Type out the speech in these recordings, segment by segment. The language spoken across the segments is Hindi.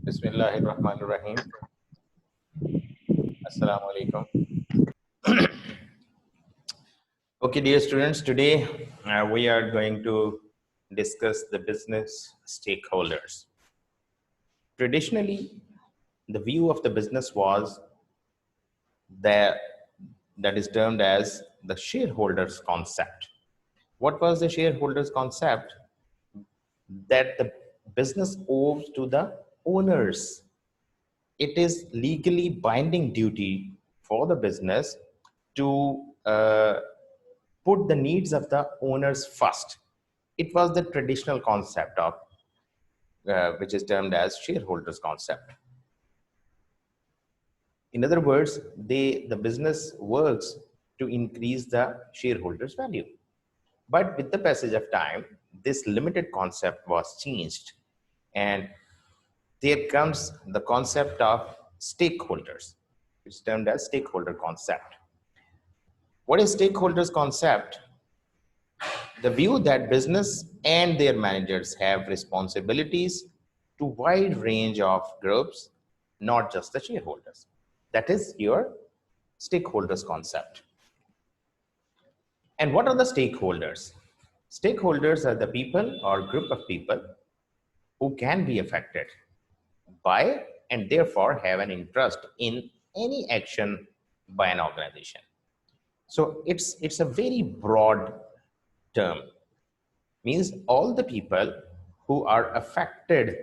Bismillahirrahmanirrahim. Assalamu alaikum. Okay, dear students, today we are going to discuss the business stakeholders. Traditionally, the view of the business was that is termed as the shareholders concept. What was the shareholders concept? That the business owes to the owners. It is legally binding duty for the business to put the needs of the owners first. It was the traditional concept of which is termed as shareholders concept. In other words, the business works to increase the shareholders value. But with the passage of time, this limited concept was changed, and there comes the concept of stakeholders. It's termed as stakeholder concept. What is stakeholders concept? The view that business and their managers have responsibilities to wide range of groups, not just the shareholders. That is your stakeholders concept. And what are the stakeholders? Stakeholders are the people or group of people who can be affected by and therefore have an interest in any action by an organization. So it's a very broad term. Means all the people who are affected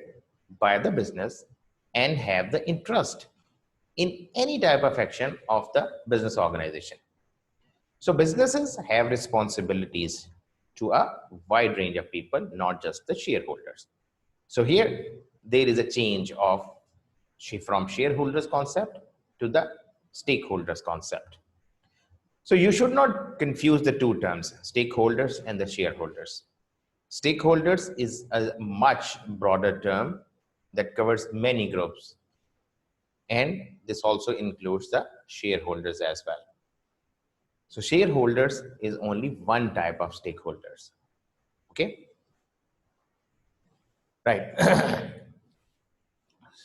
by the business and have the interest in any type of action of the business organization. So businesses have responsibilities to a wide range of people, not just the shareholders. So here there is a change of from shareholders concept to the stakeholders concept. So you should not confuse the two terms, stakeholders and the shareholders. Stakeholders is a much broader term that covers many groups, and this also includes the shareholders as well. So shareholders is only one type of stakeholders. Okay, right.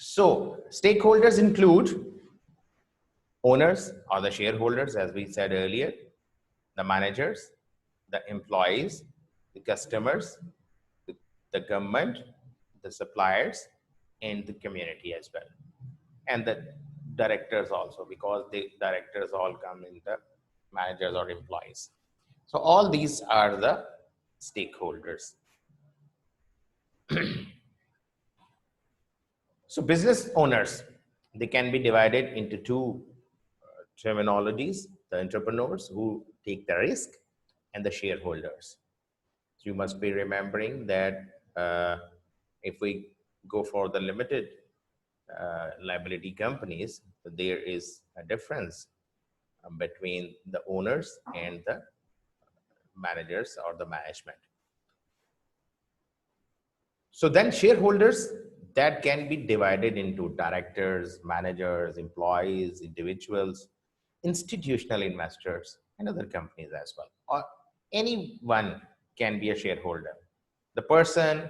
So stakeholders include owners or the shareholders, as we said earlier, the managers, the employees, the customers, the government, the suppliers, and the community as well. And the directors also, because the directors all come in the managers or employees. So all these are the stakeholders. So business owners, they can be divided into two terminologies: the entrepreneurs who take the risk and the shareholders. So you must be remembering that if we go for the limited liability companies, there is a difference between the owners and the managers or the management. So then shareholders, that can be divided into directors, managers, employees, individuals, institutional investors, and other companies as well. Or anyone can be a shareholder. The person,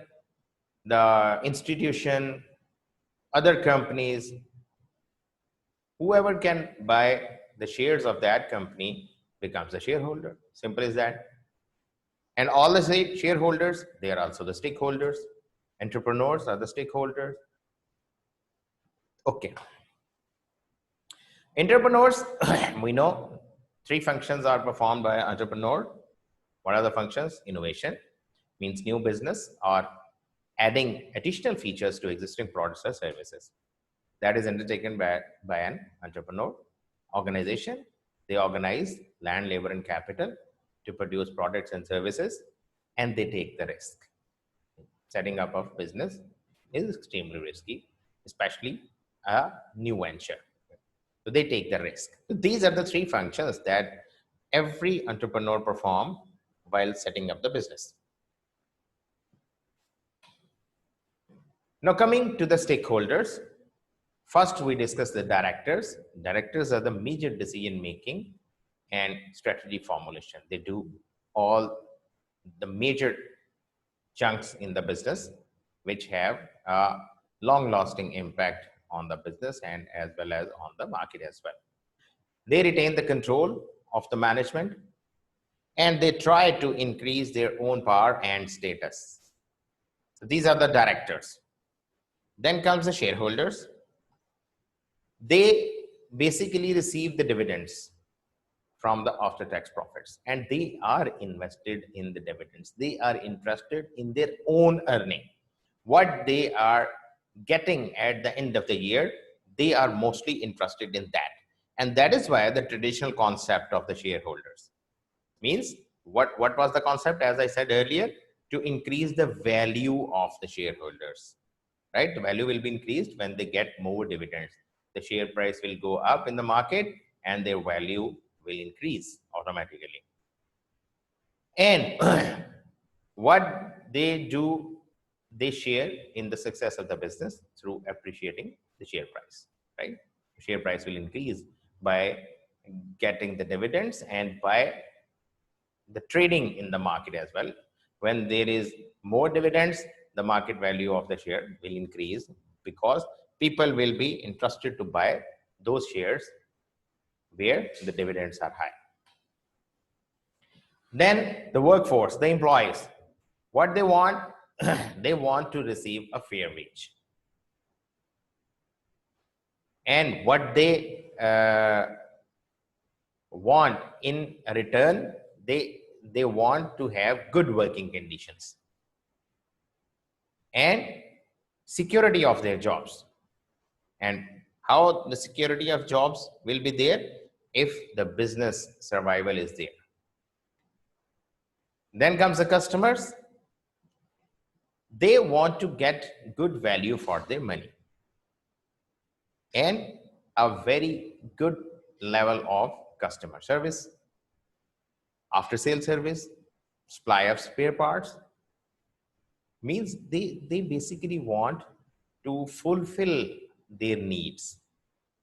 the institution, other companies, whoever can buy the shares of that company becomes a shareholder. Simple as that. And all the shareholders, they are also the stakeholders. Entrepreneurs are the stakeholders. Okay. Entrepreneurs, we know three functions are performed by an entrepreneur. What are the functions? Innovation means new business or adding additional features to existing products or services. That is undertaken by an entrepreneur. Organization, they organize land, labor, and capital to produce products and services, and they take the risk. Setting up of business is extremely risky, especially a new venture. So they take the risk. So these are the three functions that every entrepreneur perform while setting up the business. Now coming to the stakeholders, first we discuss the directors. Directors are the major decision making and strategy formulation. They do all the major chunks in the business which have long-lasting impact on the business and as well as on the market as well. They retain the control of the management and they try to increase their own power and status. So these are the directors. Then comes the shareholders. They basically receive the dividends from the after tax profits and they are invested in the dividends. They are interested in their own earning. What they are getting at the end of the year, they are mostly interested in that. And that is why the traditional concept of the shareholders means what was the concept, as I said earlier, to increase the value of the shareholders, right? The value will be increased when they get more dividends. The share price will go up in the market and their value will increase automatically. And what they do, they share in the success of the business through appreciating the share price, right? The share price will increase by getting the dividends and by the trading in the market as well. When there is more dividends, the market value of the share will increase because people will be interested to buy those shares where the dividends are high. Then the workforce, the employees, what they want, they want to receive a fair wage. And what they want in return, they want to have good working conditions and security of their jobs. And how the security of jobs will be there if the business survival is there. Then comes the customers. They want to get good value for their money and a very good level of customer service, after sale service, supply of spare parts. Means they basically want to fulfill their needs.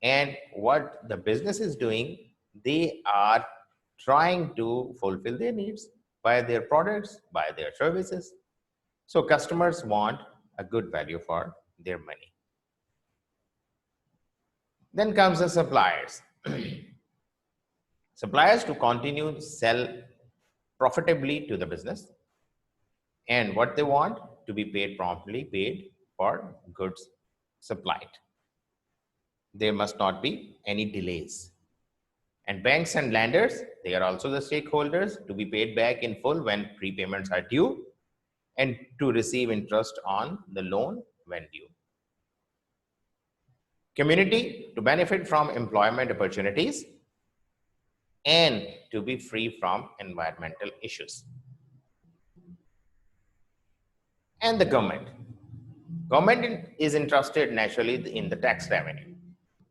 And what the business is doing, they are trying to fulfill their needs by their products, by their services. So customers want a good value for their money. Then comes the suppliers. Suppliers to continue to sell profitably to the business. And what they want to be paid promptly, paid for goods supplied. There must not be any delays. And banks and lenders, they are also the stakeholders to be paid back in full when prepayments are due and to receive interest on the loan when due. Community to benefit from employment opportunities and to be free from environmental issues. And the government. Government is interested naturally in the tax revenue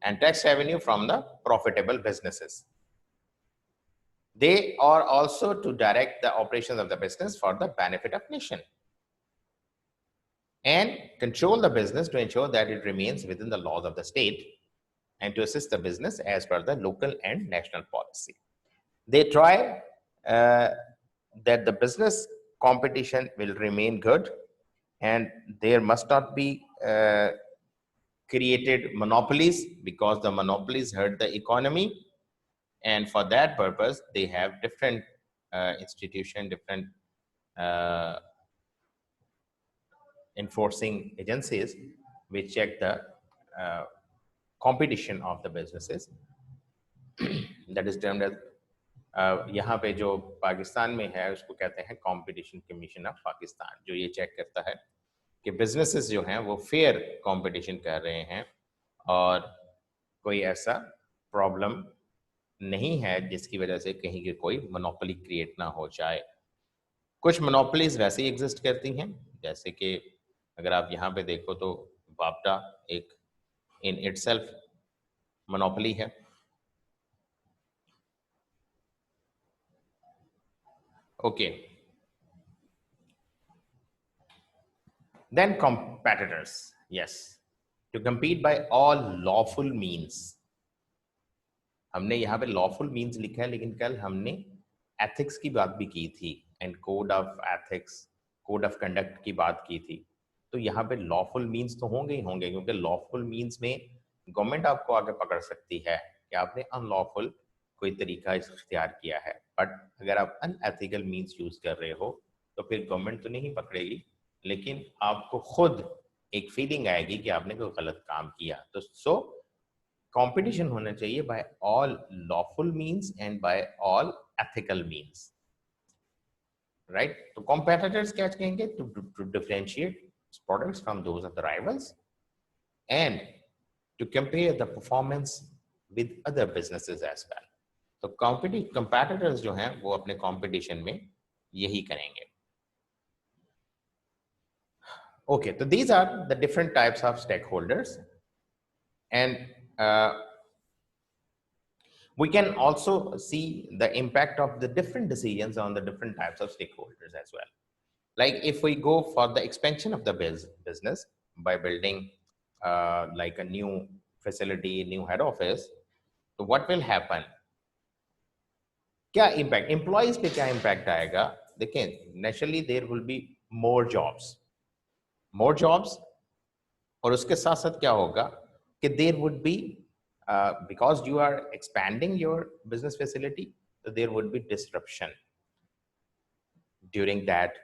and tax revenue from the profitable businesses. They are also to direct the operations of the business for the benefit of nation and control the business to ensure that it remains within the laws of the state and to assist the business as per the local and national policy. They try that the business competition will remain good and there must not be created monopolies because the monopolies hurt the economy. And for that purpose, they have different institutions, different enforcing agencies which check the competition of the businesses. That is termed as यहाँ पे जो पाकिस्तान में है उसको कहते हैं कंपटीशन कमीशन ऑफ पाकिस्तान, जो ये चेक करता है कि बिजनेसेस जो हैं वो फेयर कंपटीशन कर रहे हैं और कोई ऐसा प्रॉब्लम नहीं है जिसकी वजह से कहीं की कोई मोनोपोली क्रिएट ना हो जाए. कुछ मोनोपोलीज वैसे ही एग्जिस्ट करती हैं, जैसे कि अगर आप यहाँ पे देखो तो वापडा एक इन इटसेल्फ मोनोपोली है. Okay. Then competitors. Yes. To compete by all lawful means. हमने यहाँ पे lawful means लिखा है, लेकिन कल हमने ethics की बात भी की थी and code of ethics, code of conduct की बात की थी. तो यहाँ पे लॉफुल मीन्स तो होंगे ही होंगे, क्योंकि लॉफुल मीन्स में गवर्नमेंट आपको आगे पकड़ सकती है कि आपने अनलॉफुल कोई तरीका इख्तियार किया है। बट अगर आप अनएथिकल मीन्स यूज कर रहे हो तो फिर गवर्नमेंट तो नहीं पकड़ेगी, लेकिन आपको खुद एक फीलिंग आएगी कि आपने कोई गलत काम किया। तो सो कंपटीशन होना चाहिए by all lawful means and by all ethical means, right? तो कॉम्पिटिटर्स क्या कहेंगे? To differentiate products from those of the rivals and to compare the performance with other businesses as well. तो competitors जो हैं वो अपने competition में यही करेंगे। Okay, so these are the different types of stakeholders, and we can also see the impact of the different decisions on the different types of stakeholders as well. Like if we go for the expansion of the business by building like a new facility, new head office, so what will happen? क्या impact employees पे क्या impact आएगा? देखें, naturally there will be more jobs, और उसके साथ साथ क्या होगा कि there would be because you are expanding your business facility, so there would be disruption during that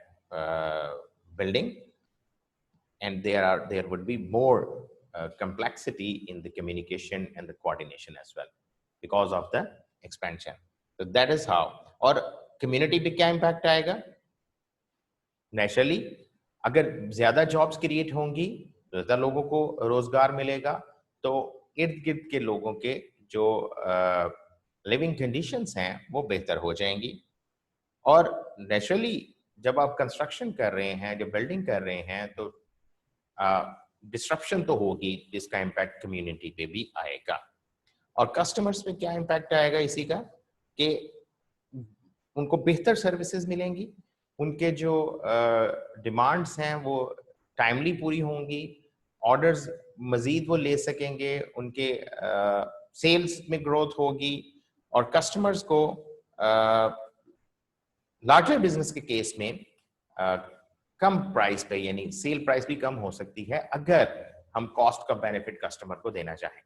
building, and there would be more complexity in the communication and the coordination as well because of the expansion. So that is how. और community पे क्या impact आएगा? Naturally, अगर ज्यादा jobs create होंगी, ज्यादा लोगों को रोजगार मिलेगा, तो इर्द गिर्द के लोगों के जो लिविंग कंडीशंस हैं वो बेहतर हो जाएंगी। और नेचुरली जब आप कंस्ट्रक्शन कर रहे हैं, जब बिल्डिंग कर रहे हैं, तो डिस्ट्रप्शन तो होगी, जिसका इम्पैक्ट कम्युनिटी पे भी आएगा। और कस्टमर्स पे क्या इम्पैक्ट आएगा इसी का कि उनको बेहतर सर्विसेज मिलेंगी, उनके जो डिमांड्स हैं वो टाइमली पूरी होंगी, ऑर्डर्स मजीद वो ले सकेंगे, उनके सेल्स में ग्रोथ होगी, और कस्टमर्स को लार्जर बिजनेस के केस में कम प्राइस पे, यानी सेल प्राइस भी कम हो सकती है अगर हम कॉस्ट का बेनिफिट कस्टमर को देना चाहें।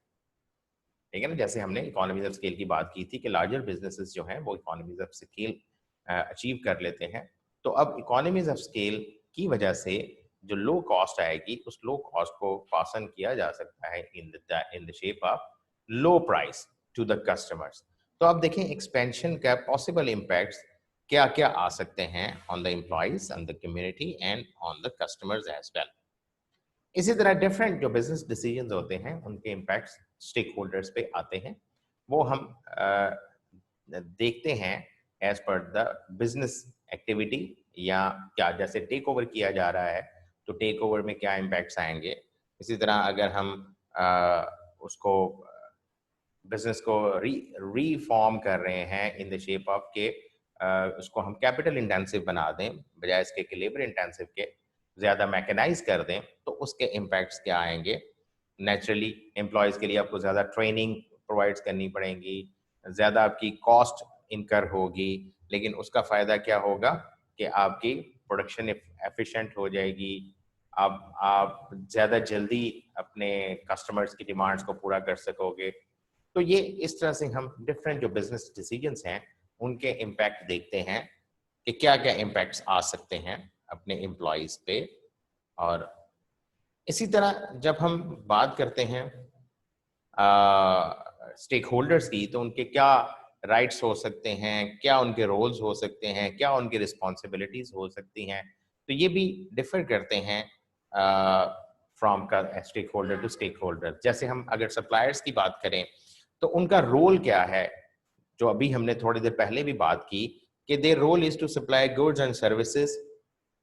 ठीक है ना, जैसे हमने इकोनॉमीज ऑफ स्केल की बात की थी कि लार्जर बिजनेसेस जो हैं वो इकोनॉमीज ऑफ स्केल अचीव कर लेते हैं। तो अब इकोनॉमीज ऑफ स्केल की वजह से जो लो कॉस्ट आएगी, उस लो कॉस्ट को पास ऑन किया जा सकता है in the shape of low price to the customers. तो अब देखें एक्सपेंशन का पॉसिबल इम्पैक्ट्स क्या क्या आ सकते हैं on the employees, on the community and on the customers as well. इसी तरह डिफरेंट जो बिजनेस डिसीजंस होते हैं उनके इम्पैक्ट्स स्टेक होल्डर्स पे आते हैं, वो हम देखते हैं as per the business activity, या क्या जैसे टेक ओवर किया जा रहा है तो टेक ओवर में क्या इम्पैक्ट्स आएंगे। इसी तरह अगर हम उसको बिजनेस को रीफॉर्म कर रहे हैं इन द शेप ऑफ के उसको हम कैपिटल इंटेंसिव बना दें बजाय इसके कि लेबर इंटेंसिव के, ज़्यादा मैकेनाइज कर दें, तो उसके इम्पैक्ट्स क्या आएंगे। नेचुरली एम्प्लॉयज़ के लिए आपको ज़्यादा ट्रेनिंग प्रोवाइड्स करनी पड़ेगी, ज़्यादा आपकी कॉस्ट इनकर होगी, लेकिन उसका फ़ायदा क्या होगा कि आपकी प्रोडक्शन एफिशिएंट हो जाएगी, आप ज़्यादा जल्दी अपने कस्टमर्स की डिमांड्स को पूरा कर सकोगे। तो ये इस तरह से हम डिफरेंट जो बिजनेस डिसीजंस हैं उनके इम्पैक्ट देखते हैं कि क्या क्या इम्पैक्ट्स आ सकते हैं अपने एम्प्लॉयज पे। और इसी तरह जब हम बात करते हैं स्टेक होल्डर्स की, तो उनके क्या राइट्स हो सकते हैं, क्या उनके रोल्स हो सकते हैं, क्या उनकी रिस्पॉन्सिबिलिटीज हो सकती हैं, तो ये भी डिफर करते हैं फ्रॉम का stakeholder to stakeholder. जैसे हम अगर सप्लायर्स की बात करें तो उनका रोल क्या है, जो अभी हमने थोड़ी देर पहले भी बात की कि their role is to supply goods and services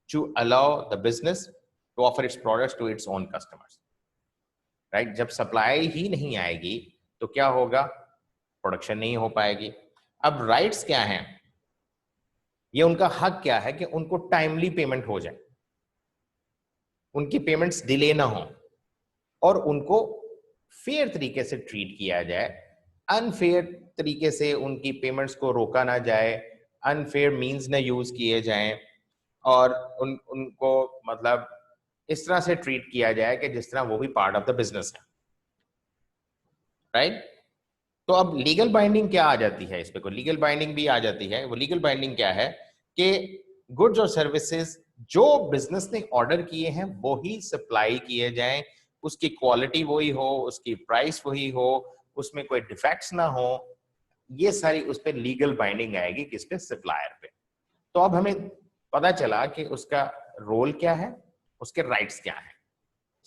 to allow the business to offer its products to its own customers, right. जब सप्लाई ही नहीं आएगी तो क्या होगा, प्रोडक्शन नहीं हो पाएगी। अब राइट्स क्या हैं, ये उनका हक क्या है कि उनको टाइमली पेमेंट हो जाए, उनकी पेमेंट्स डिले ना हो, और उनको फेयर तरीके से ट्रीट किया जाए, अनफेयर तरीके से उनकी पेमेंट्स को रोका ना जाए, अनफेयर मींस ना यूज किए जाएं, और उनको मतलब इस तरह से ट्रीट किया जाए कि जिस तरह वो भी पार्ट ऑफ द बिजनेस है, राइट? तो अब लीगल बाइंडिंग क्या आ जाती है, इस पे कोई लीगल बाइंडिंग भी आ जाती है। वो लीगल बाइंडिंग क्या है कि गुड्स और सर्विसेज जो बिजनेस ने ऑर्डर किए हैं वो ही सप्लाई किए जाएं, उसकी क्वालिटी वही हो, उसकी प्राइस वही हो, उसमें कोई डिफेक्ट्स ना हो। ये सारी उस पर लीगल बाइंडिंग आएगी, किस पे? सप्लायर पे। तो अब हमें पता चला कि उसका रोल क्या है, उसके राइट्स क्या है।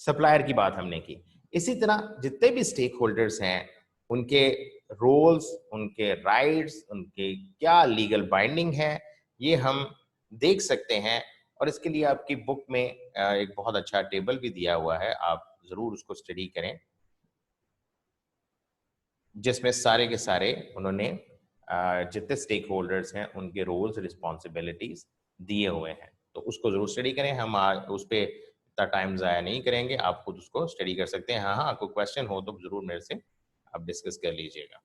सप्लायर की बात हमने की। इसी तरह जितने भी स्टेक होल्डर्स हैं उनके रोल्स, उनके राइट्स, उनके क्या लीगल बाइंडिंग है, ये हम देख सकते हैं। और इसके लिए आपकी बुक में एक बहुत अच्छा टेबल भी दिया हुआ है, आप जरूर उसको स्टडी करें, जिसमें सारे के सारे उन्होंने जितने स्टेक होल्डर्स हैं उनके रोल्स, रिस्पॉन्सिबिलिटीज दिए हुए हैं। तो उसको जरूर स्टडी करें। हम उस पर इतना टाइम ज़ाया नहीं करेंगे, आप खुद उसको स्टडी कर सकते हैं। हाँ हाँ, आपको क्वेश्चन हो तो जरूर मेरे से आप डिस्कस कर लीजिएगा।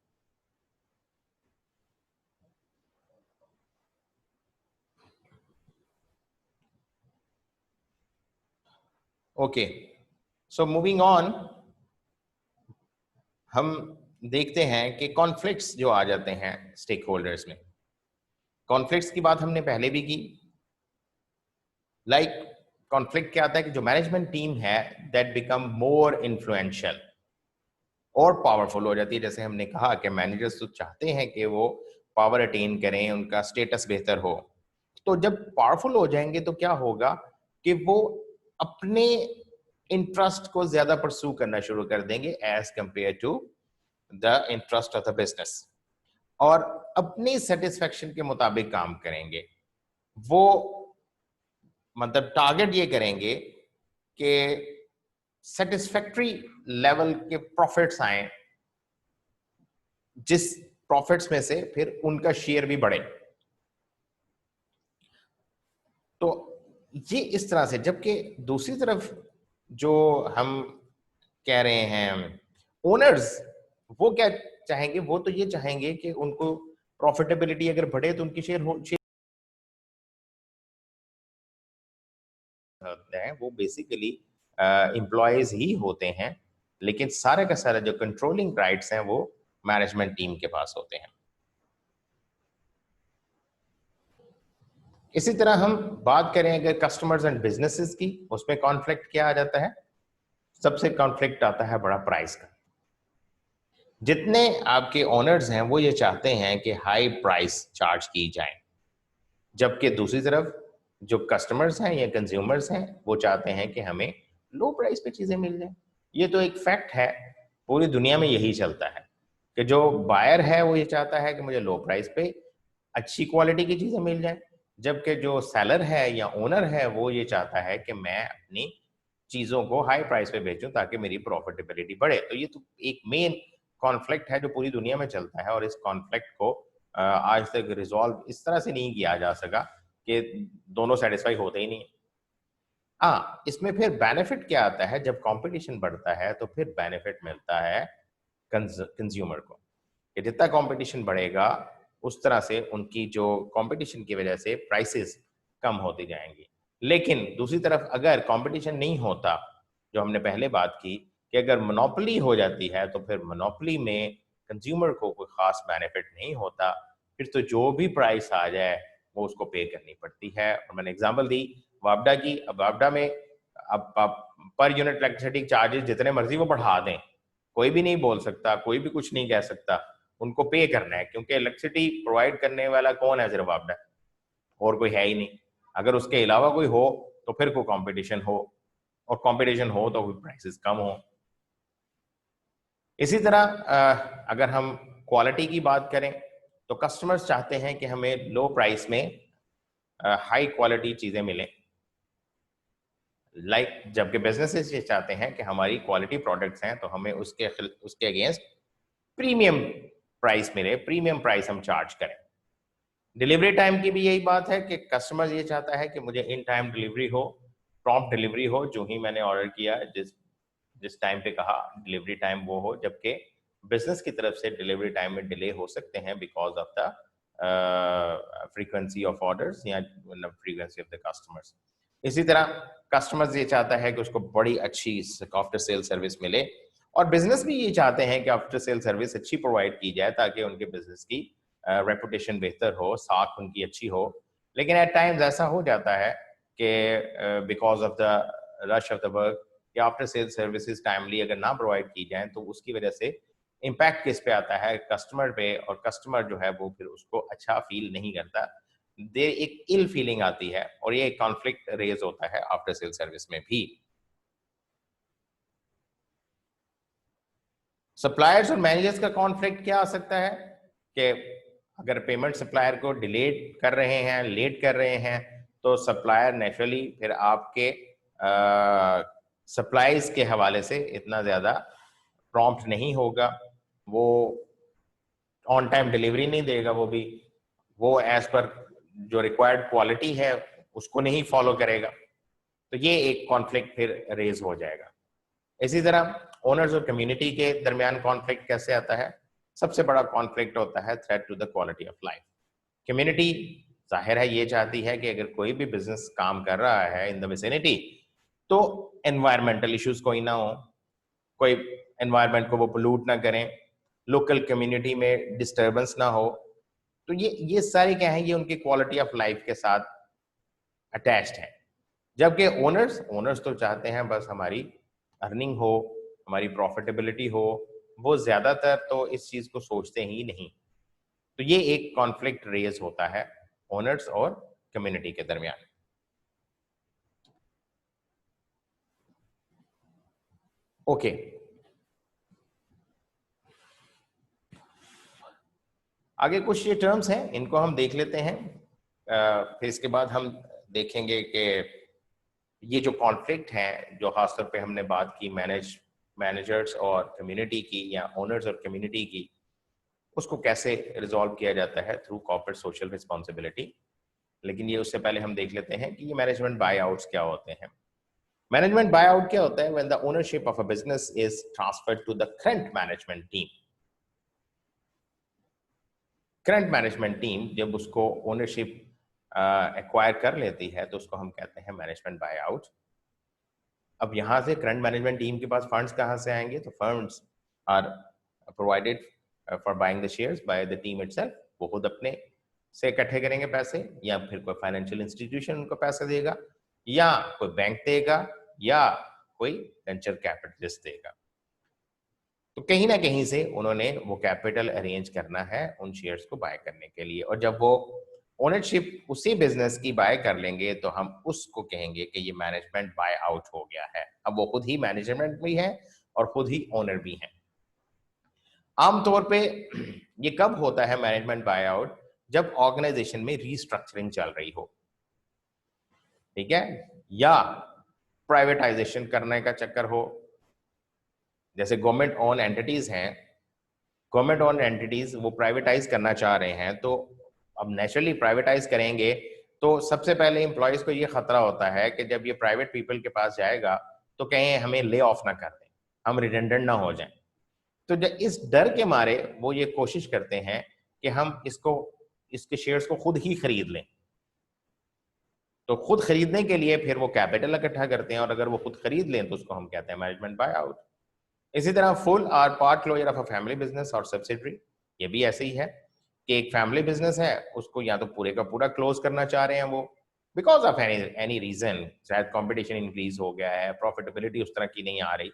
ओके, सो मूविंग ऑन, हम देखते हैं कि कॉन्फ्लिक्ट्स जो आ जाते हैं स्टेक होल्डर्स में। कॉन्फ्लिक्ट्स की बात हमने पहले भी की। लाइक कॉन्फ्लिक्ट क्या आता है कि जो मैनेजमेंट टीम है दैट बिकम मोर इन्फ्लुएंशियल और पावरफुल हो जाती है। जैसे हमने कहा कि मैनेजर्स तो चाहते हैं कि वो पावर अटेन करें, उनका स्टेटस बेहतर हो। तो जब पावरफुल हो जाएंगे तो क्या होगा कि वो अपने इंटरेस्ट को ज्यादा परस्यू करना शुरू कर देंगे as compare to the interest of the business, और अपनी सेटिस्फेक्शन के मुताबिक काम करेंगे। वो मतलब टारगेट ये करेंगे कि सेटिस्फैक्ट्री लेवल के प्रॉफिट्स आए, जिस प्रॉफिट्स में से फिर उनका शेयर भी बढ़े। तो ये इस तरह से, जबकि दूसरी तरफ जो हम कह रहे हैं ओनर्स, वो क्या चाहेंगे? वो तो ये चाहेंगे कि उनको प्रॉफिटेबिलिटी अगर बढ़े तो उनकी शेयर होते हैं, वो बेसिकली एम्प्लॉयज ही होते हैं, लेकिन सारे का सारा जो कंट्रोलिंग राइट्स हैं वो मैनेजमेंट टीम के पास होते हैं। इसी तरह हम बात करें अगर कस्टमर्स एंड बिजनेसेस की, उसमें कॉन्फ्लिक्ट क्या आ जाता है? सबसे कॉन्फ्लिक्ट आता है बड़ा प्राइस का। जितने आपके ओनर्स हैं वो ये चाहते हैं कि हाई प्राइस चार्ज की जाए, जबकि दूसरी तरफ जो कस्टमर्स हैं या कंज्यूमर्स हैं वो चाहते हैं कि हमें लो प्राइस पे चीजें मिल जाए। ये तो एक फैक्ट है, पूरी दुनिया में यही चलता है कि जो बायर है वो ये चाहता है कि मुझे लो प्राइस पे अच्छी क्वालिटी की चीजें मिल जाए, जबकि जो सेलर है या ओनर है वो ये चाहता है कि मैं अपनी चीजों को हाई प्राइस पे बेचूं ताकि मेरी प्रॉफिटेबिलिटी बढ़े। तो ये तो एक मेन कॉन्फ्लिक्ट है जो पूरी दुनिया में चलता है, और इस कॉन्फ्लिक्ट को आज तक रिजॉल्व इस तरह से नहीं किया जा सका कि दोनों सेटिस्फाई होते ही नहीं। हाँ, इसमें फिर बेनिफिट क्या आता है? जब कंपटीशन बढ़ता है तो फिर बेनिफिट मिलता है कंज्यूमर को, कि जितना कंपटीशन बढ़ेगा उस तरह से उनकी जो कंपटीशन की वजह से प्राइसेस कम होती जाएंगी। लेकिन दूसरी तरफ अगर कंपटीशन नहीं होता, जो हमने पहले बात की कि अगर मोनोपोली हो जाती है तो फिर मोनोपोली में कंज्यूमर को कोई खास बेनिफिट नहीं होता, फिर तो जो भी प्राइस आ जाए वो उसको पे करनी पड़ती है। और मैंने एग्जांपल दी वापडा की। अब वापडा में अब पर यूनिट इलेक्ट्रिसिटी चार्जेस जितने मर्जी वो बढ़ा दें, कोई भी नहीं बोल सकता, कोई भी कुछ नहीं कह सकता, उनको पे करना है, क्योंकि इलेक्ट्रिसिटी प्रोवाइड करने वाला कौन है? सिर्फ वापडा, और कोई है ही नहीं। अगर उसके अलावा कोई हो तो फिर कोई कंपटीशन हो, और कंपटीशन हो तो फिर प्राइसेस कम हो। इसी तरह अगर हम क्वालिटी की बात करें तो कस्टमर्स चाहते हैं कि हमें लो प्राइस में हाई क्वालिटी चीजें मिलें। जबकि बिजनेसेस ये चाहते हैं कि हमारी क्वालिटी प्रोडक्ट्स हैं तो हमें उसके अगेंस्ट प्रीमियम प्राइस मिले, प्रीमियम प्राइस हम चार्ज करें। डिलीवरी टाइम की भी यही बात है कि कस्टमर ये चाहता है कि मुझे इन टाइम डिलीवरी हो, प्रॉम्प्ट डिलीवरी हो, जो ही मैंने ऑर्डर किया जिस जिस टाइम पे कहा डिलीवरी टाइम वो हो। जबकि बिजनेस की तरफ से डिलीवरी टाइम में डिले हो सकते हैं because of the frequency of orders या फ्रीक्वेंसी ऑफ द कस्टमर्स। इसी तरह कस्टमर्स ये चाहता है कि उसको बड़ी अच्छी आफ्टर सेल सर्विस मिले, और बिजनेस भी ये चाहते हैं कि आफ्टर सेल सर्विस अच्छी प्रोवाइड की जाए ताकि उनके बिजनेस की रेपुटेशन बेहतर हो, साख उनकी अच्छी हो। लेकिन एट टाइम्स ऐसा हो जाता है कि because of the rush of the work या आफ्टर सेल सर्विसेज टाइमली अगर ना प्रोवाइड की जाए तो उसकी वजह से इम्पैक्ट किस पे आता है, कस्टमर पे, और कस्टमर जो है वो फिर उसको अच्छा फील नहीं करता, दे एक इल फीलिंग आती है, और ये कॉन्फ्लिक्ट रेज होता है आफ्टर सेल सर्विस में भी। सप्लायर्स और मैनेजर्स का कॉन्फ्लिक्ट क्या आ सकता है कि अगर पेमेंट सप्लायर को डिलेड कर रहे हैं, लेट कर रहे हैं, तो सप्लायर नेचुरली फिर आपके सप्लाईज के हवाले से इतना ज्यादा प्रॉम्प्ट नहीं होगा, वो ऑन टाइम डिलीवरी नहीं देगा, वो एज पर जो रिक्वायर्ड क्वालिटी है उसको नहीं फॉलो करेगा, तो ये एक कॉन्फ्लिक्ट फिर रेज हो जाएगा। इसी तरह ओनर्स और कम्युनिटी के दरमियान कॉन्फ्लिक्ट कैसे आता है? सबसे बड़ा कॉन्फ्लिक्ट होता है threat to the quality of life. Community जाहिर है ये चाहती है कि अगर कोई भी बिजनेस काम कर रहा है इन द विसिनिटी तो एनवायरमेंटल इश्यूज कोई ना हो, कोई एनवायरमेंट को वो पोल्यूट ना करें, लोकल कम्युनिटी में डिस्टर्बेंस ना हो, तो ये सारे क्या है, ये उनकी क्वालिटी ऑफ लाइफ के साथ अटैच्ड है। जबकि ओनर्स ओनर्स तो चाहते हैं बस हमारी अर्निंग हो, हमारी प्रॉफिटेबिलिटी हो, वो ज्यादातर तो इस चीज को सोचते ही नहीं। तो ये एक कॉन्फ्लिक्ट रेज होता है ओनर्स और कम्युनिटी के दरमियान। ओके, आगे कुछ ये टर्म्स हैं, इनको हम देख लेते हैं, फिर इसके बाद हम देखेंगे कि ये जो कॉन्फ्लिक्ट है, जो खासतौर पे हमने बात की मैनेजर्स और कम्युनिटी की या ओनर्स और कम्युनिटी की, उसको कैसे रिजॉल्व किया जाता है थ्रू कॉर्पोरेट सोशल रिस्पॉन्सिबिलिटी। लेकिन ये उससे पहले हम देख लेते हैं कि ये मैनेजमेंट बाय आउट्स क्या होते हैं। मैनेजमेंट बाय आउट क्या होता है? When the ownership of a business is transferred to the current management team. Current management team जब उसको ओनरशिप एक्वायर कर लेती है तो उसको हम कहते हैं मैनेजमेंट बाय आउट। अब यहाँ से करंट मैनेजमेंट टीम के पास फंड्स कहाँ से आएंगे? तो funds are provided for buying the shares by the team itself. वो खुद अपने से इकट्ठे करेंगे पैसे, या फिर कोई फाइनेंशियल इंस्टीट्यूशन उनको पैसे देगा, या कोई बैंक देगा, या कोई वेंचर कैपिटलिस्ट देगा। तो कहीं ना कहीं से उन्होंने वो कैपिटल अरेंज करना है उन शेयर्स को बाय करने के लिए, और जब वो ओनरशिप उसी बिजनेस की बाय कर लेंगे तो हम उसको कहेंगे कि ये मैनेजमेंट बाय आउट हो गया है। अब वो खुद ही मैनेजमेंट भी है और खुद ही ओनर भी है। आमतौर पे ये कब होता है मैनेजमेंट बाय आउट? जब ऑर्गेनाइजेशन में रीस्ट्रक्चरिंग चल रही हो, ठीक है, या प्राइवेटाइजेशन करने का चक्कर हो। जैसे गवर्नमेंट ओन एंटिटीज हैं, गवर्नमेंट ओन एंटिटीज वो प्राइवेटाइज करना चाह रहे हैं, तो अब नेचुरली प्राइवेटाइज करेंगे तो सबसे पहले एम्प्लॉयज को ये खतरा होता है कि जब ये प्राइवेट पीपल के पास जाएगा तो कहें हमें ले ऑफ ना कर दें, हम रिडेंडेंट ना हो जाएं। तो जब इस डर के मारे वो ये कोशिश करते हैं कि हम इसके शेयर्स को खुद ही खरीद लें। तो खुद खरीदने के लिए फिर वो कैपिटल इकट्ठा करते हैं, और अगर वो खुद खरीद लें तो उसको हम कहते हैं मैनेजमेंट बाय आउट। इसी तरह फुल और part closure of a family business और सब्सिडरी, ये भी ऐसे ही है कि एक फैमिली बिजनेस है, उसको या तो पूरे का पूरा क्लोज करना चाह रहे हैं वो, बिकॉज ऑफ एनी रीजन, शायद कंपटीशन इंक्रीज हो गया है, प्रॉफिटेबिलिटी उस तरह की नहीं आ रही,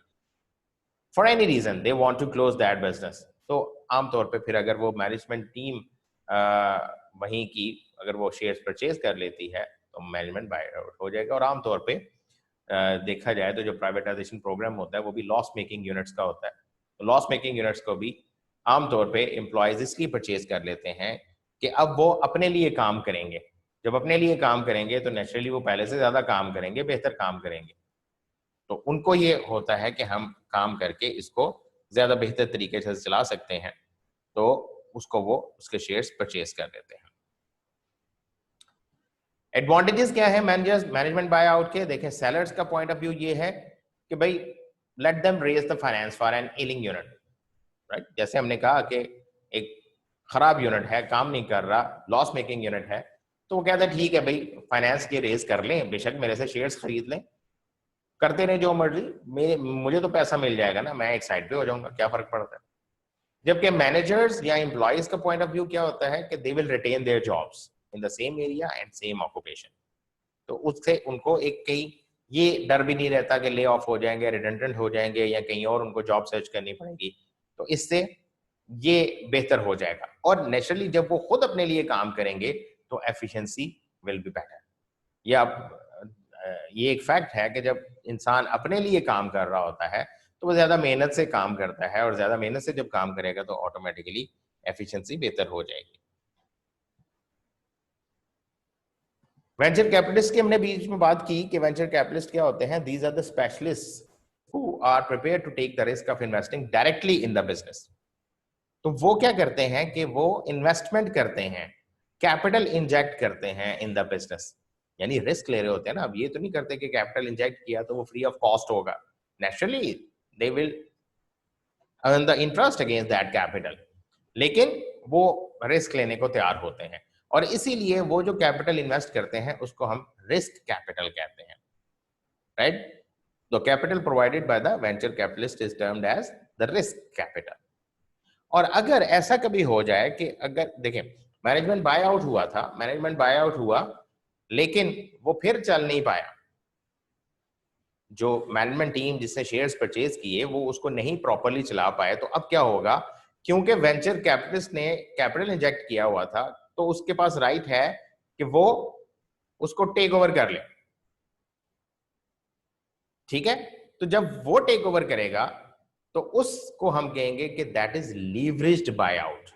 for any reason they want to close that business. तो आमतौर पे फिर अगर वो मैनेजमेंट टीम वहीं की अगर वो शेयर्स परचेज कर लेती है तो मैनेजमेंट बाय आउट हो जाएगा। और आमतौर पे देखा जाए तो जो प्राइवेटाइजेशन प्रोग्राम होता है वो भी लॉस मेकिंग यूनिट्स का होता है। तो लॉस मेकिंग यूनिट्स को भी आमतौर पे एम्प्लॉयज इसलिए परचेज कर लेते हैं कि अब वो अपने लिए काम करेंगे। जब अपने लिए काम करेंगे तो नेचुरली वो पहले से ज्यादा काम करेंगे, बेहतर काम करेंगे। तो उनको ये होता है कि हम काम करके इसको ज्यादा बेहतर तरीके से चला सकते हैं, तो उसको वो उसके शेयर्स परचेज कर लेते हैं। एडवांटेजेस क्या है मैनेजमेंट बाय आउट के? देखें, सेलर्स का पॉइंट ऑफ व्यू ये है कि भाई let them raise the finance for an ailing unit, right. जैसे हमने कहा कि एक खराब यूनिट है, काम नहीं कर रहा, लॉस मेकिंग यूनिट है, तो वो कहता है ठीक है भाई फाइनेंस के रेज कर लें, बेशक मेरे से शेयर्स खरीद लें, करते रहे जो मर्जी, मुझे तो पैसा मिल जाएगा ना, मैं एक साइड पे हो जाऊंगा, क्या फर्क पड़ता है। जबकि मैनेजर्स या एम्प्लॉयज का पॉइंट ऑफ व्यू क्या होता है कि they will retain their jobs in the same area and same occupation. तो उससे उनको एक कहीं ये डर भी नहीं रहता कि ले ऑफ हो जाएंगे, रिडेंडेंट हो जाएंगे या कहीं और उनको जॉब सर्च करनी पड़ेगी। तो इससे ये बेहतर हो जाएगा। और नेचुरली जब वो खुद अपने लिए काम करेंगे तो एफिशिएंसी विल बी बेटर। ये एक फैक्ट है कि जब इंसान अपने लिए काम कर रहा होता है तो वो ज्यादा मेहनत से काम करता है, और ज्यादा मेहनत से जब काम करेगा तो ऑटोमेटिकली एफिशिएंसी बेहतर हो जाएगी। वेंचर कैपिटलिस्ट की हमने बीच में बात की कि वेंचर कैपिटलिस्ट क्या होते हैं। These are the specialist who are prepare to take the risk of investing directly in the business. तो वो क्या करते हैं कि वो इन्वेस्टमेंट करते हैं, कैपिटल इंजेक्ट करते हैं इन द बिजनेस, यानी रिस्क ले रहे होते हैं ना। अब ये तो नहीं करते कि कैपिटल इंजेक्ट किया तो वो फ्री ऑफ कॉस्ट होगा, naturally they will earn the interest against that capital, लेकिन वो रिस्क लेने को तैयार होते हैं। और इसीलिए वो जो कैपिटल इन्वेस्ट करते हैं उसको हम रिस्क कैपिटल कहते हैं, right. The capital provided by the venture capitalist is termed as the risk capital. और अगर ऐसा कभी हो जाए कि अगर देखें मैनेजमेंट बाय आउट हुआ था, मैनेजमेंट बाय आउट हुआ लेकिन वो फिर चल नहीं पाया, जो मैनेजमेंट टीम जिसने शेयर्स परचेज किए वो उसको नहीं प्रॉपरली चला पाए, तो अब क्या होगा, क्योंकि वेंचर कैपिटलिस्ट ने कैपिटल इंजेक्ट किया हुआ था तो उसके पास राइट है कि वो उसको टेक ओवर कर ले, ठीक है। तो जब वो टेक ओवर करेगा तो उसको हम कहेंगे कि that is leveraged buy out.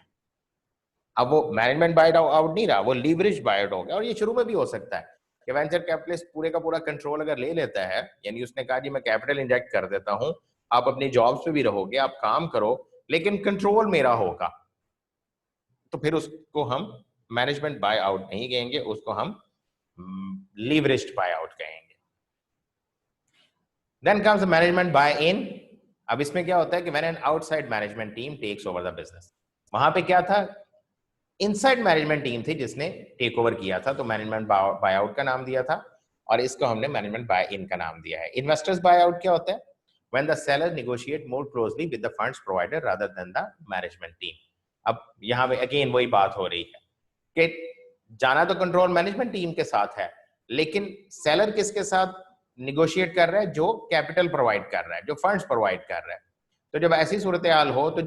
अब वो मैनेजमेंट बाय आउट नहीं रहा, वो लीवरेज्ड बाय आउट हो गया। और ये शुरू में भी हो सकता है कि वेंचर कैपिटलिस्ट पूरे का पूरा कंट्रोल अगर ले लेता है, यानी उसने कहा जी मैं कैपिटल इंजेक्ट कर देता हूं, आप अपनी जॉब्स पे भी रहोगे, आप काम करो, लेकिन कंट्रोल मेरा होगा, तो फिर उसको हम मैनेजमेंट बाय आउट नहीं कहेंगे, उसको हम लीवरेज्ड बाय आउट कहेंगे। Then comes management buy in. अब इसमें क्या होता है कि when an outside management team takes over the business. वहां पे क्या था, इनसाइड मैनेजमेंट टीम थी जिसने टेक ओवर किया था, तो मैनेजमेंट बाय आउट का नाम दिया था, और इसको हमने मैनेजमेंट बाय इन का नाम दिया है। इन्वेस्टर्स बाय आउट क्या होता है, when the seller negotiate more closely with the funds provider rather than the management team. अब यहाँ पे अगेन वही बात हो रही है कि जाना तो कंट्रोल मैनेजमेंट टीम के साथ है, लेकिन सेलर किसके साथ निगोशिएट कर रहा है, जो कैपिटल प्रोवाइड कर रहा है, जो फंड्स प्रोवाइड कर रहा है। तो जब ऐसी सूरत हाल हो तो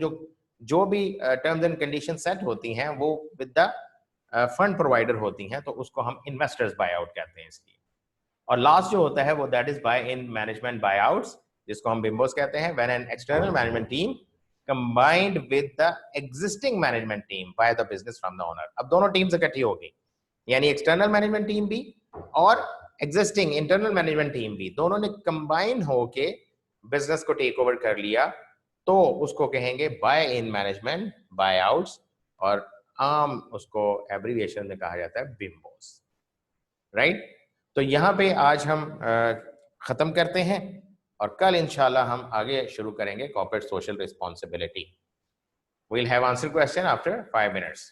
जो भी टर्म्स एंड कंडीशन सेट होती हैं वो विद द फंड प्रोवाइडर होती हैं, तो उसको हम इन्वेस्टर्स बाय आउट कहते हैं इसलिए। और लास्ट जो होता है वो that is by in management buy outs, जिसको हम बिम्बोस कहते हैं, when an external management team combined with the existing management team by the business from the owner. अब दोनों टीम्स इकट्ठी हो गई, यानी एक्सटर्नल मैनेजमेंट टीम भी और एग्जिस्टिंग इंटरनल मैनेजमेंट टीम भी, दोनों ने कंबाइन होके बिजनेस को टेक ओवर कर लिया, तो उसको कहेंगे buy in management buy outs, और आम उसको एब्रीविएशन में कहा जाता है बिम्बोस, राइट। तो यहाँ पे आज हम खत्म करते हैं, और कल इंशाल्लाह हम आगे शुरू करेंगे corporate social responsibility. We'll have answer question after 5 minutes.